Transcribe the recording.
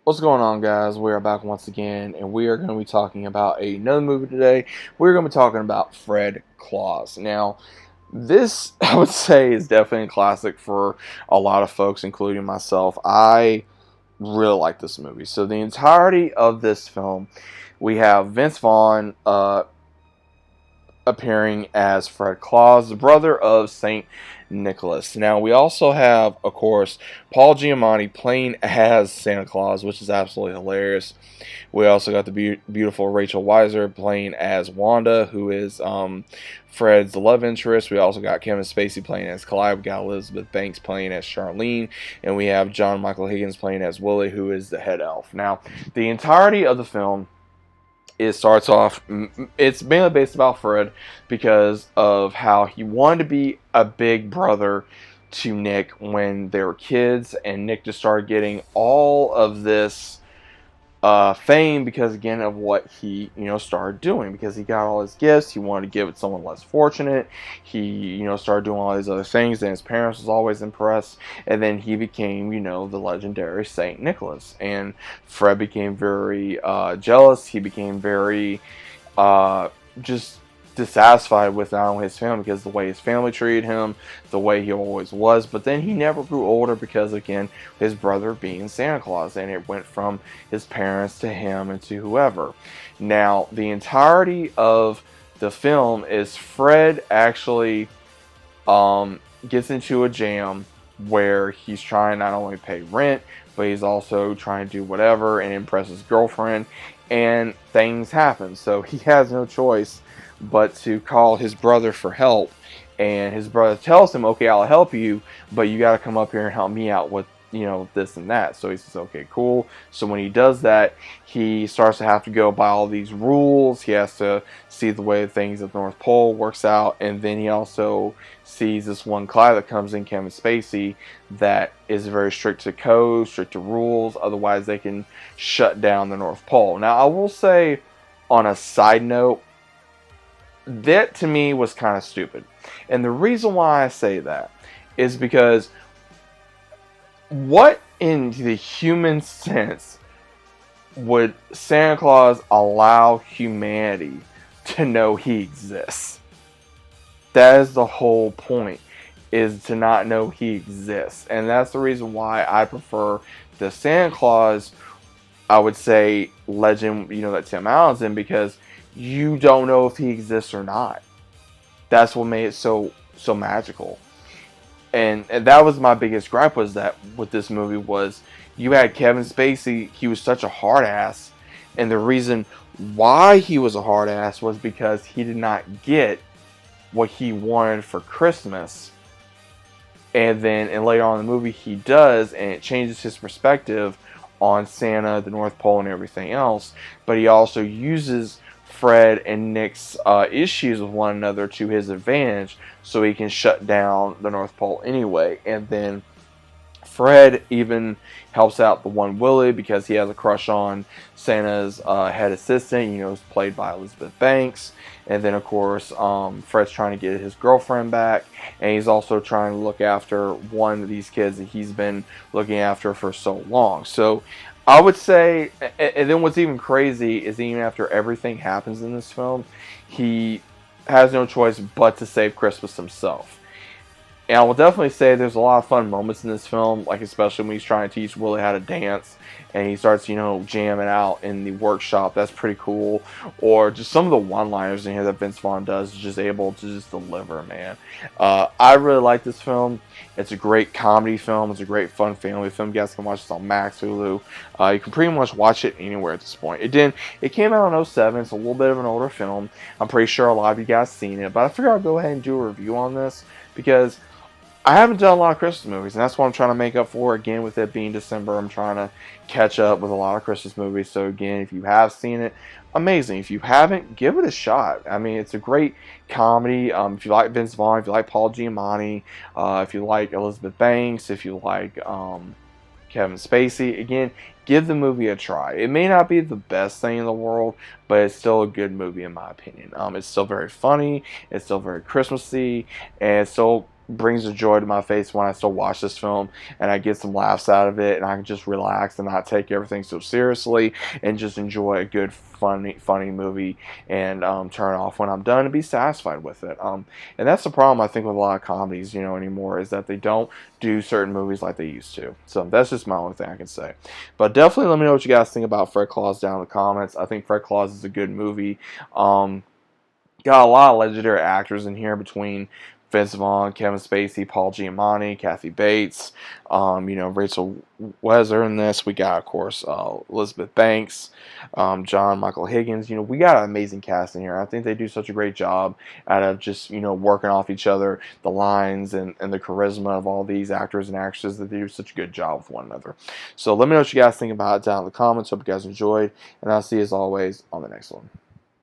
What's going on, guys? We are back once again, and we are going to be talking about another movie today. We're going to be talking about Fred Claus. Now, this, I would say, is definitely a classic for a lot of folks, including myself. I really like this movie. So, the entirety of this film, we have Vince Vaughn appearing as Fred Claus, the brother of Saint Nicholas. Now, we also have, of course, Paul Giamatti playing as Santa Claus, which is absolutely hilarious. We also got the beautiful Rachel Weisz playing as Wanda, who is Fred's love interest. We also got Kevin Spacey playing as Clyde. We got Elizabeth Banks playing as Charlene. And we have John Michael Higgins playing as Willie, who is the head elf. Now, the entirety of the film, it starts off, it's mainly based about Fred because of how he wanted to be a big brother to Nick when they were kids, and Nick just started getting all of this fame because, again, of what he started doing, because he got all his gifts. He wanted to give it to someone less fortunate. He started doing all these other things, and his parents was always impressed. And then he became the legendary Saint Nicholas, and Fred became very jealous. He became very just dissatisfied with not only his family, because the way his family treated him, the way he always was. But then he never grew older because, again, his brother being Santa Claus, and it went from his parents to him and to whoever. Now, the entirety of the film is Fred actually gets into a jam where he's trying not only to pay rent, but he's also trying to do whatever and impress his girlfriend, and things happen. So he has no choice but to call his brother for help, and his brother tells him, okay, I'll help you, but you got to come up here and help me out with this and that. So he says, okay, cool. So when he does that, he starts to have to go by all these rules. He has to see the way things at the North Pole works out, and then he also sees this one guy that comes in, Kevin Spacey, that is very strict to code, strict to rules, otherwise they can shut down the North Pole. Now, I will say, on a side note, that to me was kind of stupid. And the reason why I say that is because, what in the human sense would Santa Claus allow humanity to know he exists? That is the whole point, is to not know he exists. And that's the reason why I prefer the Santa Claus, I would say, legend, that Tim Allen's in, because you don't know if he exists or not. That's what made it so magical. And that was my biggest gripe, was that with this movie, was you had Kevin Spacey. He was such a hard ass, and the reason why he was a hard ass was because he did not get what he wanted for Christmas. And later on in the movie he does, and it changes his perspective on Santa, the North Pole, and everything else. But he also uses Fred and Nick's issues with one another to his advantage, so he can shut down the North Pole anyway. And then Fred even helps out the one Willie, because he has a crush on Santa's head assistant, played by Elizabeth Banks. And then, of course, Fred's trying to get his girlfriend back, and he's also trying to look after one of these kids that he's been looking after for so long. So I would say, and then what's even crazy is, even after everything happens in this film, he has no choice but to save Christmas himself. And I will definitely say there's a lot of fun moments in this film, like especially when he's trying to teach Willie how to dance, and he starts, jamming out in the workshop. That's pretty cool. Or just some of the one-liners in here that Vince Vaughn does is just able to just deliver, man. I really like this film. It's a great comedy film. It's a great fun family film. You guys can watch this on Max, Hulu. You can pretty much watch it anywhere at this point. It came out in '07. It's a little bit of an older film. I'm pretty sure a lot of you guys seen it, but I figured I'd go ahead and do a review on this, because I haven't done a lot of Christmas movies, and that's what I'm trying to make up for. Again, with it being December, I'm trying to catch up with a lot of Christmas movies. So again, if you have seen it, amazing. If you haven't, give it a shot. I mean, it's a great comedy. If you like Vince Vaughn, if you like Paul Giamatti, if you like Elizabeth Banks, if you like Kevin Spacey, again, give the movie a try. It may not be the best thing in the world, but it's still a good movie in my opinion. It's still very funny. It's still very Christmassy, and it's still brings a joy to my face when I still watch this film, and I get some laughs out of it, and I can just relax and not take everything so seriously, and just enjoy a good funny movie, and turn it off when I'm done and be satisfied with it. And that's the problem I think with a lot of comedies, anymore, is that they don't do certain movies like they used to. So that's just my only thing I can say. But definitely let me know what you guys think about Fred Claus down in the comments. I think Fred Claus is a good movie. Got a lot of legendary actors in here between Vince Vaughn, Kevin Spacey, Paul Giamatti, Kathy Bates, Rachel Weisz in this. We got, of course, Elizabeth Banks, John Michael Higgins. We got an amazing cast in here. I think they do such a great job out of just, working off each other, the lines and the charisma of all these actors and actresses, that they do such a good job with one another. So let me know what you guys think about it down in the comments. Hope you guys enjoyed, and I'll see you as always on the next one.